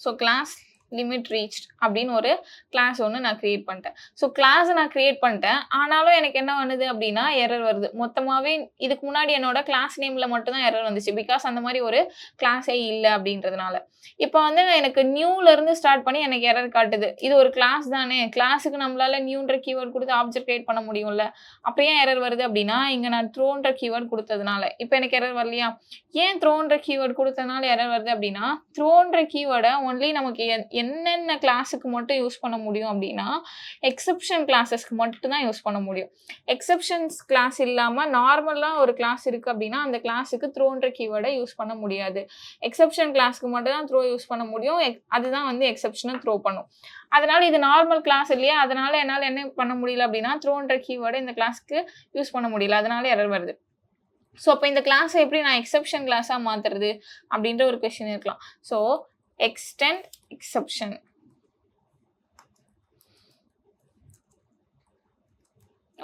ஸோ கிளாஸ் லிமிட் ரீச்ட் அப்படின்னு ஒரு கிளாஸ் ஒன்று நான் கிரியேட் பண்ணிட்டேன். ஸோ கிளாஸை நான் கிரியேட் பண்ணிட்டேன். ஆனாலும் எனக்கு என்ன பண்ணுது அப்படின்னா, எரர் வருது. மொத்தமாகவே இதுக்கு முன்னாடி என்னோட கிளாஸ் நேமில் மட்டும்தான் எரர் வந்துச்சு. பிகாஸ் அந்த மாதிரி ஒரு கிளாஸே இல்லை அப்படின்றதுனால. இப்போ வந்து எனக்கு நியூலேருந்து ஸ்டார்ட் பண்ணி எனக்கு எரர் காட்டுது. இது ஒரு கிளாஸ் தானே, கிளாஸுக்கு நம்மளால நியூன்ற கீவேர்ட் கொடுத்து ஆப்ஜெக்ட் கிரியேட் பண்ண முடியும்ல. அப்போ ஏன் எரர் வருது அப்படின்னா, இங்கே நான் த்ரோன்ற கீவேர்ட் கொடுத்ததுனால. இப்போ எனக்கு எரர் வரலையா? ஏன் த்ரோன்ற கீவேர்ட் கொடுத்ததுனால எரர் வருது அப்படின்னா, த்ரோன்ற கீவேர்டை ஒன்லி நமக்கு என்னென்ன கிளாஸுக்கு மட்டும் யூஸ் பண்ண முடியும் அப்படின்னா, எக்செப்ஷன் கிளாஸஸ்க்கு மட்டும் தான் யூஸ் பண்ண முடியும். எக்செப்ஷன்ஸ் கிளாஸ் இல்லாம நார்மலா ஒரு கிளாஸ் இருக்கு அப்படின்னா, அந்த கிளாஸுக்கு த்ரோன்ற கீவேர்டை யூஸ் பண்ண முடியாது. எக்செப்ஷன் கிளாஸ்க்கு மட்டும் தான் த்ரோ யூஸ் பண்ண முடியும். அதுதான் வந்து எக்செப்ஷனை த்ரோ பண்ணும். அதனால இது நார்மல் கிளாஸ் இல்லையா? அதனால என்னால என்ன பண்ண முடியல அப்படின்னா, த்ரோன்ற கீவேர்டை இந்த கிளாஸ்க்கு யூஸ் பண்ண முடியல. அதனால எரர் வருது. ஸோ அப்போ இந்த கிளாஸை எப்படி நான் எக்ஸப்ஷன் கிளாஸாக மாற்றுறது அப்படின்ற ஒரு கொஸ்டின் இருக்கலாம். So extend exception.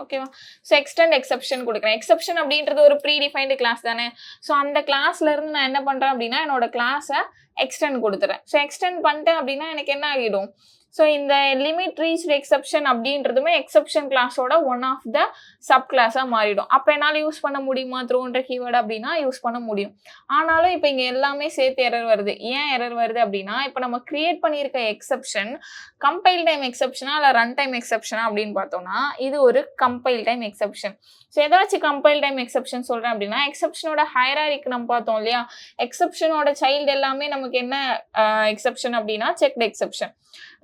ஓகேவா? ஸோ எக்ஸ்டெண்ட் எக்ஸப்ஷன் கொடுக்குறேன். எக்ஸப்ஷன் அப்படின்றது ஒரு ப்ரீ டிஃபைன்டு கிளாஸ் தானே. ஸோ அந்த கிளாஸ்ல இருந்து நான் என்ன பண்ணுறேன் அப்படின்னா என்னோட கிளாஸை எக்ஸ்டெண்ட் கொடுத்துறேன். ஸோ எக்ஸ்டெண்ட் பண்ணிட்டேன் அப்படின்னா எனக்கு என்ன ஆகிடும், ஸோ இந்த லிமிட் ரீச்டு எக்ஸப்ஷன் அப்படின்றதுமே எக்ஸப்ஷன் கிளாஸோட ஒன் ஆஃப் த சப் கிளாஸாக மாறிடும். அப்போ என்னால் யூஸ் பண்ண முடியுமா த்ரோன்ற கீவேர்டு அப்படின்னா யூஸ் பண்ண முடியும். ஆனாலும் இப்போ இங்கே எல்லாமே சேர்த்து எரர் வருது. ஏன் எரர் வருது அப்படின்னா இப்போ நம்ம கிரியேட் பண்ணியிருக்க எக்ஸப்ஷன் கம்பைல் டைம் எக்ஸப்ஷனா இல்லை ரன் டைம் எக்ஸப்ஷனா அப்படின்னு பார்த்தோம்னா இது ஒரு கம்பைல் டைம் எக்ஸப்ஷன். ஸோ ஏதாச்சும் கம்பைல் டைம் எக்ஸப்ஷன் சொல்கிறேன் அப்படின்னா எக்ஸப்ஷனோட ஹைராரிக்கு நம்ம பார்த்தோம் இல்லையா, எக்ஸப்ஷனோட சைல்டு எல்லாமே நமக்கு என்ன எக்ஸப்ஷன் அப்படின்னா checked exception.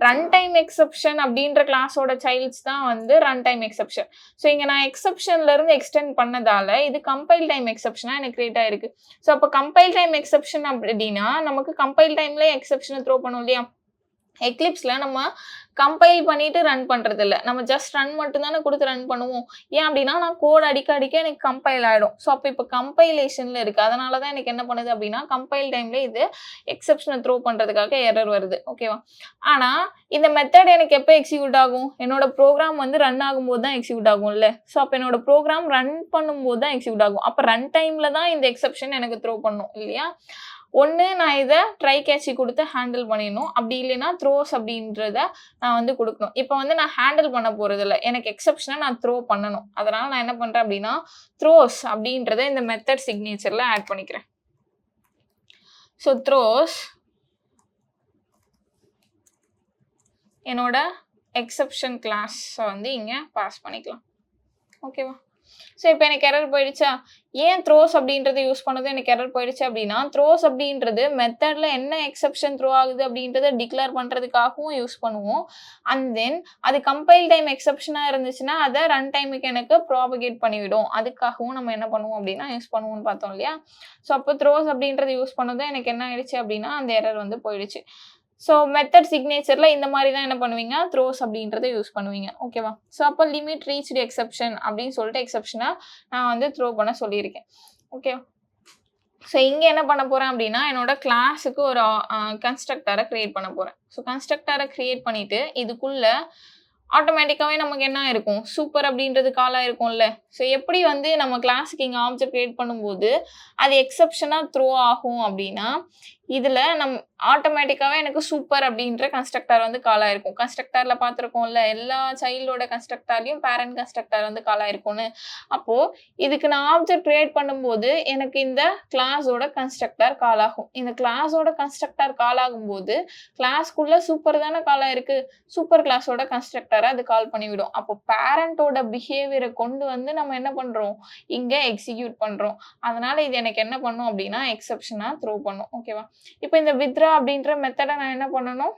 Run time exception அப்படின்ற கிளாஸோட சைல்ட்ஸ் தான் வந்து ரன் டைம் எக்ஸப்ஷன். ஸோ இங்கே நான் எக்ஸப்ஷன்ல இருந்து எக்ஸ்டெண்ட் பண்ணதால இது கம்பைல் டைம் எக்ஸப்ஷனா எனக்கு கிரியேட் ஆயிருக்கு. ஸோ அப்போ கம்பைல் டைம் எக்ஸப்ஷன் அப்படின்னா நமக்கு கம்பைல் டைம்ல எக்ஸப்ஷனை த்ரோ பண்ணும் இல்லையா. எக்லிப்ஸ்ல நம்ம கம்பைல் பண்ணிட்டு ரன் பண்றது இல்லை, நம்ம ஜஸ்ட் ரன் மட்டும் தானே கொடுத்து ரன் பண்ணுவோம். ஏன் அப்படின்னா நான் கோட் அடிக்க எனக்கு கம்பைல் ஆகிடும். ஸோ அப்போ இப்போ கம்பைலேஷன்ல இருக்கு, அதனால தான் எனக்கு என்ன பண்ணுது அப்படின்னா கம்பைல் டைம்ல இது எக்ஸப்ஷனை த்ரோ பண்றதுக்காக எரர் வருது. ஓகேவா? ஆனா இந்த மெத்தட் எனக்கு எப்போ எக்ஸிக்யூட் ஆகும், என்னோட ப்ரோக்ராம் வந்து ரன் ஆகும்போது தான் எக்ஸிக்யூட் ஆகும்ல. ஸோ அப்போ என்னோட ப்ரோக்ராம் ரன் பண்ணும்போது தான் எக்ஸிக்யூட் ஆகும். அப்போ ரன் டைம்ல தான் இந்த எக்ஸப்ஷன் எனக்கு த்ரோ பண்ணும் இல்லையா. ஒன்று நான் இதை ட்ரை கேட்சி கொடுத்து ஹேண்டில் பண்ணிடணும், அப்படி இல்லைன்னா த்ரோஸ் அப்படின்றத நான் வந்து கொடுக்கணும். இப்போ வந்து நான் ஹேண்டில் பண்ண போகிறது இல்லை, எனக்கு எக்ஸப்ஷனை நான் த்ரோ பண்ணணும். அதனால் நான் என்ன பண்ணுறேன் அப்படின்னா த்ரோஸ் அப்படின்றத இந்த மெத்தட் சிக்னேச்சரில் ஆட் பண்ணிக்கிறேன். ஸோ த்ரோஸ் என்னோட எக்ஸப்ஷன் கிளாஸை வந்து இங்கே பாஸ் பண்ணிக்கலாம். ஓகேவா? ஸோ இப்போ எனக்கு எரர் போயிடுச்சா, ஏன் த்ரோஸ் அப்படின்றது யூஸ் பண்ணது எனக்கு எரர் போயிடுச்சு அப்படின்னா த்ரோஸ் அப்படின்றது மெத்தட்ல என்ன எக்ஸப்ஷன் த்ரோ ஆகுது அப்படின்றத டிக்ளேர் பண்ணுறதுக்காகவும் யூஸ் பண்ணுவோம். அண்ட் தென் அது கம்பைல் டைம் எக்ஸப்ஷனாக இருந்துச்சுன்னா அதை ரன் டைமுக்கு எனக்கு ப்ராபகேட் பண்ணிவிடும். அதுக்காகவும் நம்ம என்ன பண்ணுவோம் அப்படின்னா யூஸ் பண்ணுவோம்னு பார்த்தோம் இல்லையா. ஸோ அப்போ த்ரோஸ் அப்படின்றது யூஸ் பண்ணதும் எனக்கு என்ன ஆயிடுச்சு அப்படின்னா அந்த எரர் வந்து போயிடுச்சு. ஸோ மெத்தட் சிக்னேச்சர்ல இந்த மாதிரி தான் என்ன பண்ணுவீங்க, த்ரோஸ் அப்படின்றத யூஸ் பண்ணுவீங்க. ஓகேவா? ஸோ அப்போ லிமிட் ரீச்டு எக்ஸப்ஷன் அப்படின்னு சொல்லிட்டு எக்ஸப்ஷனை நான் வந்து த்ரோ பண்ண சொல்லியிருக்கேன். ஓகேவா? ஸோ இங்கே என்ன பண்ண போகிறேன் அப்படின்னா என்னோட கிளாஸுக்கு ஒரு கன்ஸ்ட்ரக்டரை கிரியேட் பண்ண போகிறேன். ஸோ கன்ஸ்ட்ரக்டரை கிரியேட் பண்ணிட்டு இதுக்குள்ள ஆட்டோமேட்டிக்காவே நமக்கு என்ன இருக்கும், சூப்பர் அப்படின்றது காலாக இருக்கும்ல. ஸோ எப்படி வந்து நம்ம கிளாஸுக்கு இங்கே ஆப்ஜெக்ட் கிரியேட் பண்ணும்போது அது எக்ஸப்ஷனாக த்ரோ ஆகும் அப்படின்னா இதில் ஆட்டோமேட்டிக்காவே எனக்கு சூப்பர் அப்படின்ற கன்ஸ்ட்ரக்டர் வந்து கால் ஆயிருக்கும். கன்ஸ்ட்ரக்டர்ல பார்த்துருக்கோம்ல, எல்லா சைல்டோட கன்ஸ்ட்ரக்டர்லையும் பேரண்ட் கன்ஸ்ட்ரக்டர் வந்து கால் ஆயிருக்கும்னு. அப்போ இதுக்கு நான் ஆப்ஜெக்ட் கிரியேட் பண்ணும்போது எனக்கு இந்த கிளாஸோட கன்ஸ்ட்ரக்டர் கால் ஆகும். இந்த கிளாஸோட கன்ஸ்ட்ரக்டர் கால் ஆகும்போது கிளாஸ்க்குள்ள சூப்பர் தானே கால் ஆயிருக்கு, சூப்பர் கிளாஸோட கன்ஸ்ட்ரக்டரை அது கால் பண்ணிவிடும். அப்போ பேரண்டோட பிஹேவியரை கொண்டு வந்து நம்ம என்ன பண்றோம், இங்க எக்ஸிக்யூட் பண்றோம். அதனால இது எனக்கு என்ன பண்ணும் அப்படின்னா எக்ஸப்ஷனா த்ரோ பண்ணும். ஓகேவா? இப்போ இந்த வித்ரா அப்படின்ற மெத்தடை நான் என்ன பண்ணணும்,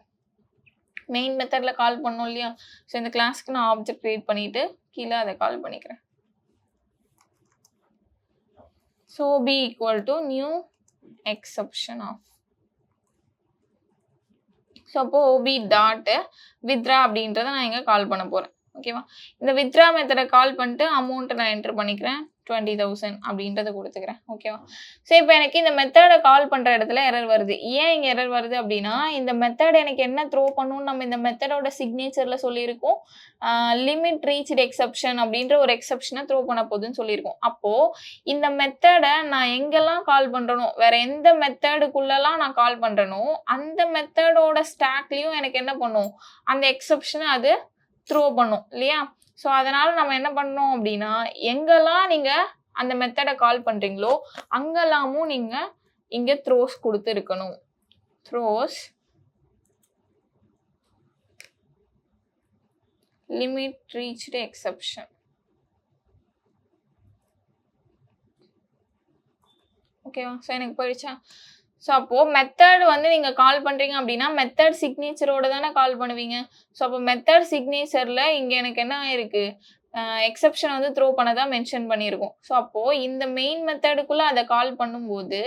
மெயின் மெத்தட்ல கால் பண்ணணும் இல்லையா. ஸோ இந்த கிளாஸ்க்கு நான் ஆப்ஜெக்ட் கிரியேட் பண்ணிட்டு கீழே அதை கால் பண்ணிக்கிறேன். So b equal to new exception of. So அப்போ ஓபி டாட் வித்ரா அப்படின்றத நான் இங்கே கால் பண்ண போறேன். ஓகேவா? இந்த வித்ரா மெத்தடை கால் பண்ணிட்டு அமௌண்ட்டை நான் என்டர் பண்ணிக்கிறேன், 20,000 அப்படின்றத கொடுத்துக்கிறேன். ஓகேவா? ஸோ இப்போ எனக்கு இந்த மெத்தடை கால் பண்ணுற இடத்துல எரர் வருது. ஏன் இங்கே எரர் வருது அப்படின்னா இந்த மெத்தட் எனக்கு என்ன த்ரோ பண்ணணும்னு நம்ம இந்த மெத்தடோட சிக்னேச்சரில் சொல்லியிருக்கோம், லிமிட் ரீச்டு எக்ஸப்ஷன் அப்படின்ற ஒரு எக்ஸப்ஷனை த்ரோ பண்ண போகுதுன்னு சொல்லியிருக்கோம். அப்போது இந்த மெத்தடை நான் எங்கெல்லாம் கால் பண்ணுறனோ, வேற எந்த மெத்தடுக்குள்ளெல்லாம் நான் கால் பண்ணுறனோ அந்த மெத்தடோட ஸ்டாக்லேயும் எனக்கு என்ன பண்ணும், அந்த எக்ஸப்ஷனை அது த்ரோ பண்ணும் இல்லையா. ஸோ அதனால நம்ம என்ன பண்ணோம் அப்படின்னா எங்கெல்லாம் நீங்க அந்த மெத்தடை கால் பண்றீங்களோ அங்கெல்லாமும் நீங்க இங்க த்ரோஸ் கொடுத்து இருக்கணும். Throws limit reached exception. ஓகேவா? ஸோ எனக்கு போயிடுச்சா. ஸோ அப்போது மெத்தட் வந்து நீங்கள் கால் பண்ணுறீங்க அப்படின்னா மெத்தட் சிக்னேச்சரோட தானே கால் பண்ணுவீங்க. ஸோ அப்போ மெத்தட் சிக்னேச்சரில் இங்கே எனக்கு என்ன ஆயிருக்கு, எக்ஸப்ஷன் வந்து த்ரோ பண்ணதான் மென்ஷன் பண்ணியிருக்கோம். ஸோ அப்போது இந்த மெயின் மெத்தடுக்குள்ளே அதை கால் பண்ணும்போது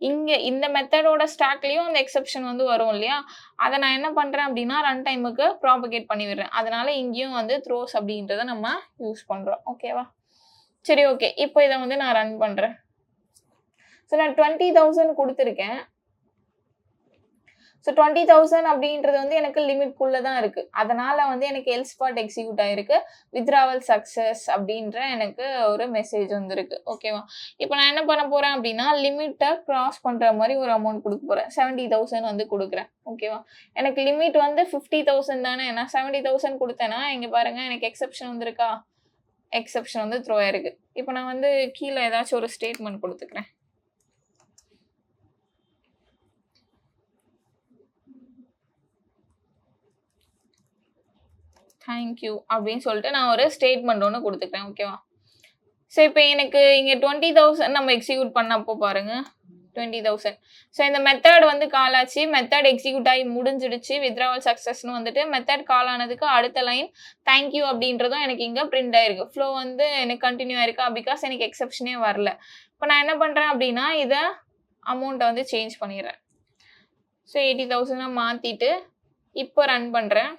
இங்கே இந்த மெத்தடோட ஸ்டாக்லேயும் அந்த எக்ஸப்ஷன் வந்து வரும் இல்லையா. அதை நான் என்ன பண்ணுறேன் அப்படின்னா ரன் டைமுக்கு ப்ராபகேட் பண்ணி விடுறேன். அதனால இங்கேயும் வந்து த்ரோஸ் அப்படின்றத நம்ம யூஸ் பண்ணுறோம். ஓகேவா? சரி, ஓகே. இப்போ இதை வந்து நான் ரன் பண்ணுறேன். ஸோ நான் 20,000 கொடுத்துருக்கேன். ஸோ 20,000 அப்படின்றது வந்து எனக்கு லிமிட்குள்ள தான் இருக்கு. அதனால வந்து எனக்கு எல்ஸ் பார்ட் எக்ஸிக்யூட் ஆயிருக்கு. வித்ட்ராவல் சக்சஸ் அப்படின்ற எனக்கு ஒரு மெசேஜ் வந்திருக்கு. ஓகேவா? இப்போ நான் என்ன பண்ண போறேன் அப்படின்னா, லிமிட்டை கிராஸ் பண்ற மாதிரி ஒரு அமௌண்ட் கொடுக்க போறேன். 70,000 வந்து கொடுக்குறேன். ஓகேவா? எனக்கு லிமிட் வந்து 50,000 தானே. நான் 70,000 கொடுத்தேன்னா, இங்க பாருங்க எனக்கு எக்ஸெப்ஷன் வந்திருக்கா? எக்ஸெப்ஷன் வந்து த்ரோ ஆயிருக்கு. இப்போ நான் வந்து கீழே ஏதாச்சும் ஒரு ஸ்டேட்மெண்ட் கொடுத்துக்கிறேன். தேங்க்யூ அப்படின்னு சொல்லிட்டு நான் ஒரு ஸ்டேட்மெண்ட் ஒன்று கொடுத்துக்கிறேன். ஓகேவா? ஸோ இப்போ எனக்கு இங்கே 20,000 நம்ம எக்ஸிக்யூட் பண்ணப்போ பாருங்க 20,000. ஸோ இந்த மெத்தட் வந்து கால் ஆச்சு. மெத்தட் எக்ஸிக்யூட் ஆகி முடிஞ்சிடுச்சு. வித்ட்ராவல் சக்ஸஸ்னு வந்துட்டு மெத்தட் கால் ஆனதுக்கு அடுத்த லைன் தேங்க்யூ அப்படின்றதும் எனக்கு இங்கே பிரிண்ட் ஆயிருக்கு. ஃப்ளோ வந்து எனக்கு கண்டினியூ ஆயிருக்கா? பிகாஸ் எனக்கு எக்ஸெப்ஷனே வரல. இப்போ நான் என்ன பண்ணுறேன் அப்படின்னா, இதை அமௌண்ட்டை வந்து சேஞ்ச் பண்ணிடுறேன். ஸோ 80,000 மாற்றிட்டு இப்போ ரன் பண்ணுறேன்.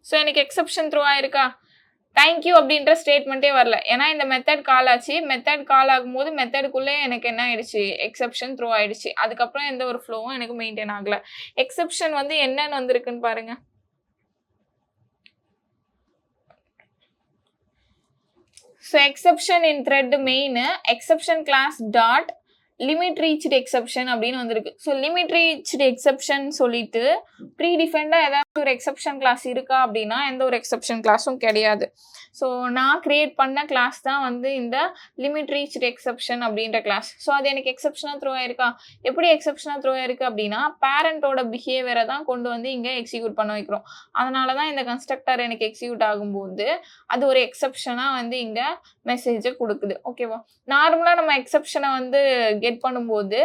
ஸோ எனக்கு எக்ஸெப்ஷன் த்ரோ ஆயிருக்கா? தேங்க்யூ அப்படின்ற ஸ்டேட்மெண்ட்டே வரல. ஏன்னா இந்த மெத்தட் கால் ஆச்சு. மெத்தட் கால் ஆகும்போது மெத்தடுக்குள்ளே எனக்கு என்ன ஆயிடுச்சு? எக்ஸெப்ஷன் த்ரோ ஆயிடுச்சு. அதுக்கப்புறம் எந்த ஒரு ஃப்ளோவும் எனக்கு மெயின்டைன் ஆகல. எக்ஸெப்ஷன் வந்து என்னன்னு வந்திருக்குன்னு பாருங்க. So exception in thread main exception class dot limit reached exception அப்படின்னு வந்திருக்கு. ஸோ லிமிட் ரீச்டு எக்ஸெப்ஷன் சொல்லிட்டு ப்ரீ டிஃபைன்டாக ஏதாவது ஒரு எக்ஸெப்ஷன் கிளாஸ் இருக்கா அப்படின்னா எந்த ஒரு எக்ஸெப்ஷன் கிளாஸும் கிடையாது. ஸோ நான் கிரியேட் பண்ண கிளாஸ் தான் வந்து இந்த லிமிட் ரீச்டு எக்ஸெப்ஷன் அப்படின்ற கிளாஸ். ஸோ அது எனக்கு எக்ஸெப்ஷனாக த்ரோ ஆயிருக்கா? எப்படி எக்ஸெப்ஷனாக த்ரோ ஆயிருக்கு அப்படின்னா, பேரண்டோட பிஹேவியரை தான் கொண்டு வந்து இங்கே எக்ஸிக்யூட் பண்ண வைக்கிறோம். அதனால தான் இந்த கன்ஸ்ட்ரக்டர் எனக்கு எக்ஸிக்யூட் ஆகும்போது அது ஒரு எக்ஸெப்ஷனாக வந்து இங்கே மெசேஜை கொடுக்குது. ஓகேவா? நார்மலாக நம்ம எக்ஸெப்ஷனை வந்து கெட் பண்ணும்போது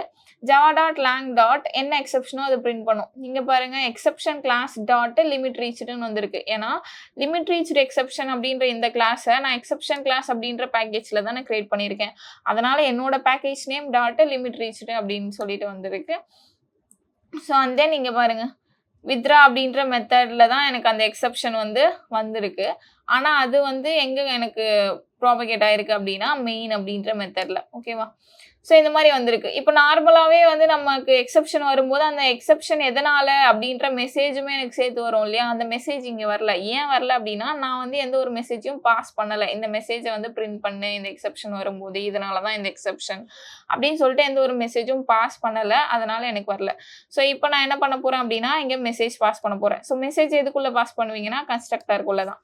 java.lang டாட் என்ன எக்ஸெப்ஷனோ அது பிரிண்ட் பண்ணும். இங்க பாருங்க எக்ஸெப்ஷன் கிளாஸ் டாட் லிமிட் ரீச்டுன்னு வந்திருக்கு. ஏன்னா லிமிட் ரீச்டு எக்ஸெப்ஷன் அப்படின்ற இந்த கிளாஸை நான் எக்ஸெப்ஷன் கிளாஸ் அப்படின்ற பேக்கேஜ்ல தான் நான் கிரியேட் பண்ணியிருக்கேன். அதனால என்னோட package name dot limit reached அப்படின்னு சொல்லிட்டு வந்திருக்கு. ஸோ அண்ட் தென் இங்க பாருங்க வித்ரா அப்படின்ற மெத்தட்ல தான் எனக்கு அந்த எக்ஸெப்ஷன் வந்து வந்திருக்கு. ஆனா அது வந்து எங்க எனக்கு ப்ராபகேட் ஆயிருக்கு அப்படின்னா மெயின் அப்படின்ற மெத்தட்ல. ஓகேவா? ஸோ இந்த மாதிரி வந்திருக்கு. இப்போ நார்மலாகவே வந்து நமக்கு எக்ஸெப்ஷன் வரும்போது அந்த எக்ஸெப்ஷன் எதனால அப்படின்ற மெசேஜுமே எனக்கு சேர்த்து வரும் இல்லையா? அந்த மெசேஜ் இங்கே வரல. ஏன் வரல அப்படின்னா நான் வந்து எந்த ஒரு மெசேஜையும் பாஸ் பண்ணலை. இந்த மெசேஜை வந்து பிரிண்ட் பண்ணு இந்த எக்ஸெப்ஷன் வரும்போது இதனால தான் இந்த எக்ஸெப்ஷன் அப்படின்னு சொல்லிட்டு எந்த ஒரு மெசேஜும் பாஸ் பண்ணலை. அதனால எனக்கு வரல. ஸோ இப்போ நான் என்ன பண்ண போகிறேன் அப்படின்னா இங்கே மெசேஜ் பாஸ் பண்ண போகிறேன். ஸோ மெசேஜ் எதுக்குள்ளே பாஸ் பண்ணுவீங்கன்னா கன்ஸ்ட்ரக்டருக்குள்ளே தான்.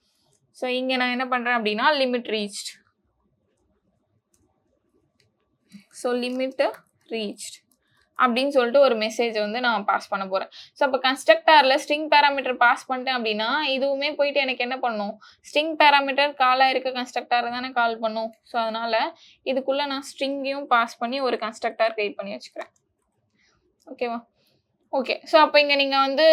ஸோ இங்கே நான் என்ன பண்ணுறேன் அப்படின்னா limit reached. So limit reached அப்படின்னு சொல்லிட்டு ஒரு மெசேஜ் வந்து நான் பாஸ் பண்ண போகிறேன். ஸோ அப்போ கன்ஸ்ட்ரக்டரில் ஸ்ட்ரிங் பேராமீட்டர் பாஸ் பண்ணிட்டேன் அப்படின்னா இதுவுமே போயிட்டு எனக்கு என்ன பண்ணும்? ஸ்ட்ரிங் பேராமீட்டர் காலாக இருக்க கன்ஸ்ட்ரக்டர் தானே கால் பண்ணும். ஸோ அதனால் இதுக்குள்ளே நான் ஸ்ட்ரிங்கையும் பாஸ் பண்ணி ஒரு கன்ஸ்ட்ரக்டர் கிரியேட் பண்ணி வச்சுக்கிறேன். ஓகேவா? ஓகே. ஸோ அப்போ இங்கே நீங்கள் வந்து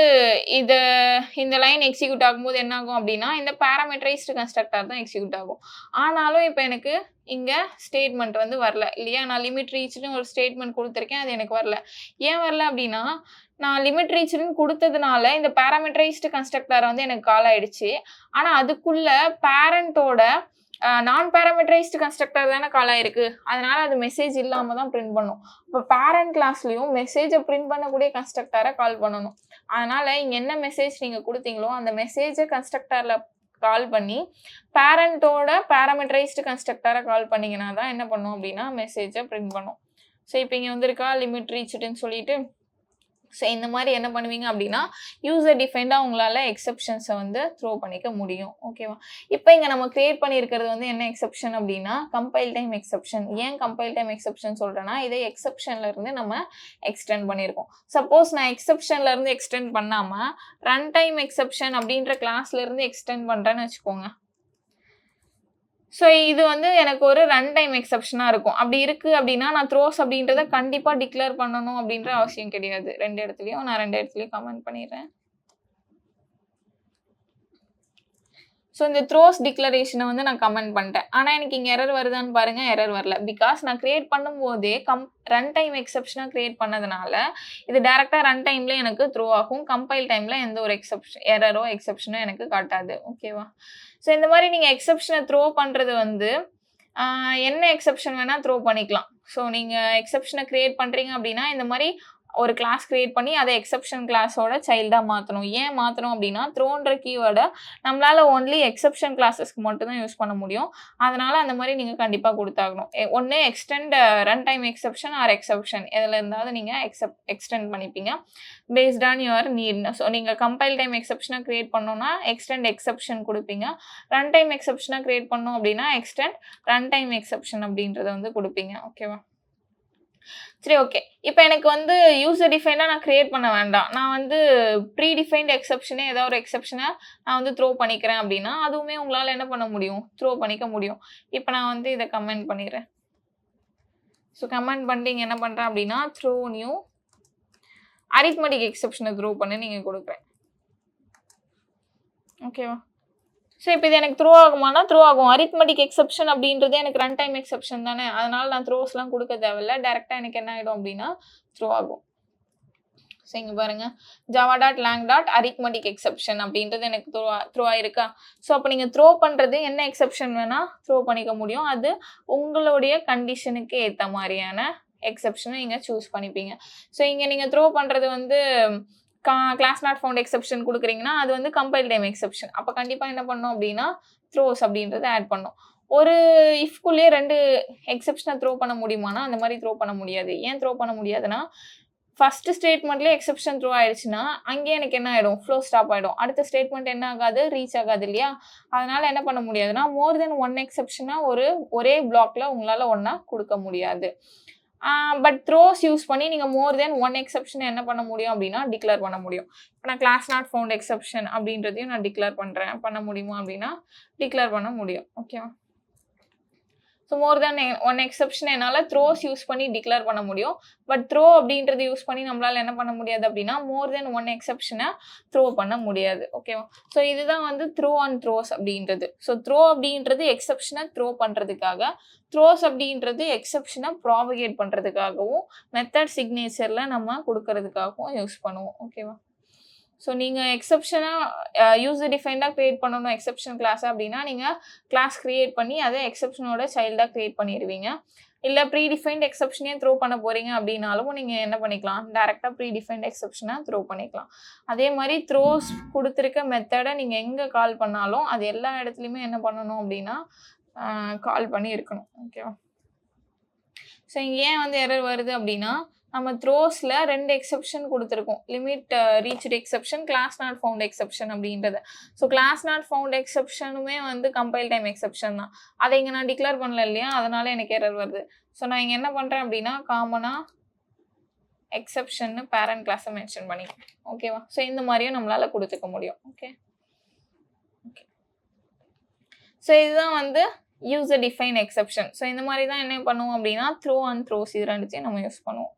இந்த லைன் எக்ஸிக்யூட் ஆகும்போது என்ன ஆகும் அப்படின்னா இந்த பேராமீட்டரைஸ்டு கன்ஸ்ட்ரக்டர் தான் எக்ஸிக்யூட் ஆகும். ஆனாலும் இப்போ எனக்கு இங்கே ஸ்டேட்மெண்ட் வந்து வரல இல்லையா? நான் லிமிட் ரீச்னு ஒரு ஸ்டேட்மெண்ட் கொடுத்துருக்கேன். அது எனக்கு வரல. ஏன் வரல அப்படின்னா நான் லிமிட் ரீச்னு கொடுத்ததுனால இந்த பேராமீட்டரைஸ்டு கன்ஸ்ட்ரக்டர் வந்து எனக்கு கால் ஆயிடுச்சு. ஆனால் அதுக்குள்ள பேரண்டோட நான் பேராமீட்டரைஸ்டு கன்ஸ்ட்ரக்டர் தானே கால் ஆயிருக்கு. அதனால அது மெசேஜ் இல்லாமல் தான் பிரிண்ட் பண்ணும். இப்போ பேரண்ட் கிளாஸ்லையும் மெசேஜை பிரிண்ட் பண்ணக்கூடிய கன்ஸ்ட்ரக்டரை கால் பண்ணணும். அதனால இங்கே என்ன மெசேஜ் நீங்கள் கொடுத்தீங்களோ அந்த மெசேஜை கன்ஸ்ட்ரக்டரில் கால் பண்ணி பேரண்டோட பேராமீட்டரைஸ்டு கன்ஸ்ட்ரக்டரை கால் பண்ணிங்கன்னா தான் என்ன பண்ணும் அப்படின்னா மெசேஜை பிரிண்ட் பண்ணும். ஸோ இப்போ இங்கே வந்திருக்கா லிமிட் ரீச்டுன்னு சொல்லிட்டு. ஸோ இந்த மாதிரி என்ன பண்ணுவீங்க அப்படின்னா யூசர் டிஃபைன்டாக உங்களால் எக்ஸெப்ஷன்ஸை வந்து த்ரோ பண்ணிக்க முடியும். ஓகேவா? இப்போ இங்கே நம்ம கிரியேட் பண்ணியிருக்கிறது வந்து என்ன எக்ஸெப்ஷன் அப்படின்னா கம்பைல் டைம் எக்ஸெப்ஷன். ஏன் கம்பைல் டைம் எக்ஸெப்ஷன் சொல்கிறேன்னா இதை எக்ஸெப்ஷன்லேருந்து நம்ம எக்ஸ்டெண்ட் பண்ணியிருக்கோம். சப்போஸ் நான் எக்ஸெப்ஷன்லேருந்து எக்ஸ்டெண்ட் பண்ணாமல் ரன் டைம் எக்ஸெப்ஷன் அப்படின்ற கிளாஸ்லேருந்து எக்ஸ்டெண்ட் பண்ணுறேன்னு வச்சுக்கோங்க. ஸோ இது வந்து எனக்கு ஒரு ரன் டைம் எக்ஸெப்ஷனாக இருக்கும். அப்படி இருக்குது அப்படின்னா நான் த்ரோஸ் அப்படின்றத கண்டிப்பாக டிக்ளேர் பண்ணணும் அப்படின்ற அவசியம் கிடையாது. ரெண்டு இடத்துலையும் கமெண்ட் பண்ணிடுறேன். ஸோ இந்த த்ரோஸ் டிக்ளரேஷனை வந்து நான் கமெண்ட் பண்ணிட்டேன். ஆனால் எனக்கு இங்கே எரர் வருதான்னு பாருங்கள். எரர் வரல. பிகாஸ் நான் கிரியேட் பண்ணும்போதே ரன் டைம் எக்ஸெப்ஷனாக கிரியேட் பண்ணதுனால இது டேரெக்டாக ரன் டைமில் எனக்கு த்ரோ ஆகும். கம்பைல் டைமில் எந்த ஒரு எரரோ எக்ஸெப்ஷனோ எனக்கு காட்டாது. ஓகேவா? ஸோ இந்த மாதிரி நீங்கள் எக்ஸெப்ஷனை த்ரோ பண்ணுறது வந்து என்ன எக்ஸெப்ஷன் வேணால் த்ரோ பண்ணிக்கலாம். ஸோ நீங்கள் எக்ஸப்ஷனை கிரியேட் பண்ணுறீங்க அப்படின்னா இந்த மாதிரி ஒரு கிளாஸ் கிரியேட் பண்ணி அதை எக்ஸப்ஷன் கிளாஸோட சைல்டாக மாற்றணும். ஏன் மாற்றணும் அப்படின்னா த்ரோன்ற கீவேர்டை நம்மளால் ஒன்லி எக்ஸப்ஷன் கிளாஸஸ்க்கு மட்டும் தான் யூஸ் பண்ண முடியும். அதனால் அந்த மாதிரி நீங்கள் கண்டிப்பாக கொடுத்தாகணும். ஒன்று extend run time exception or exception எதில் இருந்தாலும் நீங்கள் எக்ஸ்டெண்ட் பண்ணிப்பீங்க based on your need. So நீங்கள் கம்பைல் டைம் எக்ஸப்ஷனை கிரியேட் பண்ணோன்னா எக்ஸ்டெண்ட் எக்ஸப்ஷன் கொடுப்பீங்க. ரன் டைம் எக்ஸப்ஷனை கிரியேட் பண்ணோம் அப்படின்னா எக்ஸ்டெண்ட் ரன் டைம் எக்ஸப்ஷன் அப்படின்றத வந்து கொடுப்பீங்க. ஓகேவா? சரி, ஓகே. இப்போ எனக்கு வந்து யூசர் டிஃபைனாக நான் கிரியேட் பண்ண வேண்டாம். நான் வந்து ப்ரீ டிஃபைன்ட் எக்ஸப்ஷனே ஏதாவது ஒரு எக்ஸப்ஷனை நான் வந்து த்ரோ பண்ணிக்கிறேன் அப்படின்னா அதுவுமே உங்களால் என்ன பண்ண முடியும்? த்ரோ பண்ணிக்க முடியும். இப்போ நான் வந்து இதை கமெண்ட் பண்ணிடுறேன். ஸோ கமெண்ட் பண்ணிட்டு இங்கே என்ன பண்ணுறேன் அப்படின்னா த்ரோ நியூ அரித்மெட்டிக் எக்ஸப்ஷனை த்ரோ பண்ணி நீங்கள் கொடுக்குறேன். ஓகேவா? ஸோ இப்போ இது எனக்கு த்ரோ ஆகுமானா த்ரோ ஆகும். அரித்மெட்டிக் எக்ஸப்ஷன் அப்படின்றது எனக்கு ரன் டைம் எக்ஸப்ஷன் தானே, அதனால நான் த்ரோஸ்லாம் கொடுக்க தேவையில்ல. டேரெக்டாக எனக்கு என்ன ஆகிடும் அப்படின்னா த்ரோ ஆகும். ஸோ இங்கே பாருங்கள் java.lang. arithmetic எக்ஸப்ஷன் அப்படின்றது எனக்கு த்ரோ ஆயிருக்கா. ஸோ அப்போ நீங்கள் த்ரோ பண்ணுறது என்ன எக்ஸப்ஷன் வேணால் த்ரோ பண்ணிக்க முடியும். அது உங்களுடைய கண்டிஷனுக்கு ஏற்ற மாதிரியான எக்ஸப்ஷனை நீங்கள் சூஸ் பண்ணிப்பீங்க. ஸோ இங்கே நீங்கள் த்ரோ பண்ணுறது வந்து கிளாஸ் நாட் ஃபவுண்ட் எக்ஸப்ஷன் கொடுக்குறீங்கன்னா அது வந்து கம்பைல் டைம் எக்ஸப்ஷன். அப்போ கண்டிப்பாக என்ன பண்ணோம் அப்படின்னா த்ரோஸ் அப்படின்றத ஆட் பண்ணோம். ஒரு இஃப்குள்ளேயே 2 எக்ஸப்ஷனை த்ரோ பண்ண முடியுமானா அந்த மாதிரி த்ரோ பண்ண முடியாது. ஏன் த்ரோ பண்ண முடியாதுன்னா ஃபர்ஸ்ட் ஸ்டேட்மெண்ட்லேயே எக்ஸப்ஷன் த்ரோ ஆயிடுச்சுன்னா அங்கேயே எனக்கு என்ன ஆகிடும்? ஃப்ளோ ஸ்டாப் ஆகிடும். அடுத்த ஸ்டேட்மெண்ட் என்ன ஆகாது? ரீச் ஆகாது இல்லையா? அதனால் என்ன பண்ண முடியாதுன்னா மோர் தென் 1 எக்ஸப்ஷனாக ஒரே பிளாக்ல உங்களால் ஒன்றா கொடுக்க முடியாது. பட் த்ரோஸ் யூஸ் பண்ணி நீங்கள் மோர் தென் 1 எக்ஸப்ஷன் என்ன பண்ண முடியும் அப்படின்னா டிக்ளேர் பண்ண முடியும். இப்போ நான் கிளாஸ் நாட் ஃபவுண்ட் எக்ஸப்ஷன் அப்படின்றதையும் நான் டிக்ளேர் பண்ணுறேன். பண்ண முடியுமா அப்படின்னா டிக்ளேர் பண்ண முடியும். ஓகேவா? ஸோ மோர் தென் 1 எக்ஸப்ஷன் என்னால் த்ரோஸ் யூஸ் பண்ணி டிக்ளேர் பண்ண முடியும். பட் த்ரோ அப்படின்றது யூஸ் பண்ணி நம்மளால் என்ன பண்ண முடியாது அப்படின்னா மோர் தென் 1 எக்ஸப்ஷனை த்ரோ பண்ண முடியாது. ஓகேவா? ஸோ இதுதான் வந்து த்ரோ அண்ட் த்ரோஸ் அப்படின்றது. ஸோ த்ரோ அப்படின்றது எக்ஸப்ஷனை த்ரோ பண்ணுறதுக்காக, த்ரோஸ் அப்படின்றது எக்ஸப்ஷனை ப்ராபகேட் பண்ணுறதுக்காகவும் மெத்தட் சிக்னேச்சரில் நம்ம கொடுக்கறதுக்காகவும் யூஸ் பண்ணுவோம். ஓகேவா? ஸோ நீங்கள் எக்ஸப்ஷனாக யூசர் டிஃபைன்டாக க்ரியேட் பண்ணணும் எக்ஸப்ஷன் கிளாஸ் அப்படின்னா நீங்கள் கிளாஸ் க்ரியேட் பண்ணி அதை எக்ஸப்ஷனோட சைல்டாக க்ரியேட் பண்ணிடுவீங்க. இல்லை ப்ரீ டிஃபைன்ட் எக்ஸப்ஷனே த்ரோ பண்ண போகிறீங்க அப்படின்னாலும் நீங்கள் என்ன பண்ணிக்கலாம்? டேரெக்டாக ப்ரீ டிஃபைன்ட் எக்ஸப்ஷனை த்ரோ பண்ணிக்கலாம். அதே மாதிரி த்ரோஸ் கொடுத்துருக்க மெத்தடை நீங்கள் எங்கே கால் பண்ணாலும் அது எல்லா இடத்துலையுமே என்ன பண்ணணும் அப்படின்னா கால் பண்ணி இருக்கணும். ஓகேவா? ஸோ இங்கே ஏன் வந்து எரர் வருது அப்படின்னா நம்ம த்ரோஸில் 2 எக்ஸப்ஷன் கொடுத்துருக்கோம். Limit reached exception, class not found exception அப்படின்றது. ஸோ கிளாஸ் நாட் ஃபவுண்ட் எக்ஸப்ஷனுமே வந்து கம்பைல் டைம் எக்ஸப்ஷன் தான். அதை இங்கே நான் டிக்ளேர் பண்ணல இல்லையா, அதனால எனக்கு எரர் வருது. ஸோ நான் இங்கே என்ன பண்ணுறேன் அப்படின்னா காமனாக எக்ஸப்ஷன்னு பேரண்ட் கிளாஸை மென்ஷன் பண்ணிக்கிறேன். ஓகேவா? ஸோ இந்த மாதிரியும் நம்மளால் கொடுத்துக்க முடியும். ஓகே. ஸோ இதுதான் வந்து யூசர் டிஃபைன் எக்ஸப்ஷன். ஸோ இந்த மாதிரி தான் என்ன பண்ணுவோம் அப்படின்னா த்ரோ அண்ட் த்ரோஸ் இது ரெண்டுத்தையும் நம்ம யூஸ் பண்ணுவோம்.